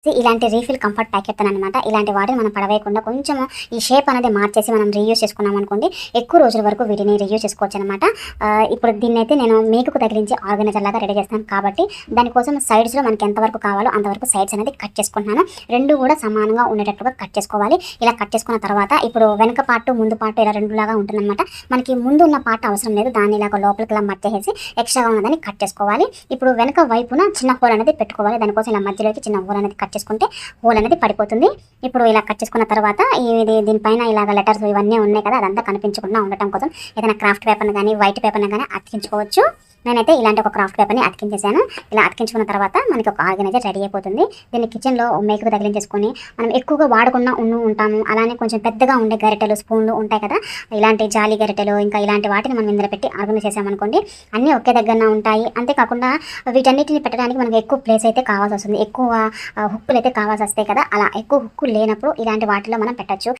ఇలాంటి refill comfort pack చెప్తానమాట. ఇలాంటి వాటిని మనం పడవేయకుండా కొంచెం ఈ షేప్ అనేది మార్చేసి మనం రీయూజ్ చేసుకున్నాం అనుకోండి, ఎక్కువ రోజుల వరకు వీటిని రీయూజ్ చేసుకోవచ్చు అనమాట. ఇప్పుడు దీన్నైతే నేను మేకుకు తగిలించి ఆర్గనైజర్ లాగా రెడీ చేస్తాను కాబట్టి దానికోసం సైడ్స్లో మనకి ఎంతవరకు కావాలో అంతవరకు సైడ్స్ అనేది కట్ చేసుకుంటున్నాను. రెండు కూడా సమానంగా ఉండేటట్టుగా కట్ చేసుకోవాలి. ఇలా కట్ చేసుకున్న తర్వాత ఇప్పుడు వెనక పార్ట్ ముందు పార్ట్ ఇలా రెండులాగా ఉంటుందన్నమాట. మనకి ముందు ఉన్న పార్ట్ అవసరం లేదు, దాన్ని ఇలాగ లోపలికి ఇలా మర్చేసి ఎక్స్ట్రాగా ఉన్నదాన్ని కట్ చేసుకోవాలి. ఇప్పుడు వెనక వైపున చిన్న హోల్ అనేది పెట్టుకోవాలి. దానికోసం ఇలా మధ్యలోకి చిన్న హోల్ అనేది కట్ చేసుకుంటే హోల్ అనేది పడిపోతుంది. ఇప్పుడు ఇలా కట్ చేసుకున్న తర్వాత దీనిపైన ఇలాగ లెటర్స్ ఇవన్నీ ఉన్నాయి కదా, అదంతా కనిపించకుండా ఉండటం కోసం ఏదైనా క్రాఫ్ట్ పేపర్ని కానీ వైట్ పేపర్ని కానీ అతికించుకోవచ్చు. నేనైతే ఇలాంటి ఒక క్రాఫ్ట్ పేపర్ని అతికించేసాను. ఇలా అతికించుకున్న తర్వాత మనకి ఒక ఆర్గనైజర్ రెడీ అయిపోతుంది. దీన్ని కిచెన్లో మేకుకు తగిలించేసుకొని మనం ఎక్కువగా వాడకుండా ఉంటాము. అలానే కొంచెం పెద్దగా ఉండే గరిటెలు స్పూన్లు ఉంటాయి కదా, ఇలాంటి జాలి గరిటెలు ఇంకా ఇలాంటి వాటిని మనం ఇందులో పెట్టి ఆర్గనైజ్ చేసామనుకోండి, అన్నీ ఒకే దగ్గర ఉంటాయి. అంతేకాకుండా వీటన్నిటిని పెట్టడానికి మనకి ఎక్కువ ప్లేస్ అయితే కావాల్సి వస్తుంది, ఎక్కువ హుక్కులు అయితే కావాల్సి వస్తాయి కదా. అలా ఎక్కువ హుక్కులు లేనప్పుడు ఇలాంటి వాటిలో మనం పెట్టచ్చు.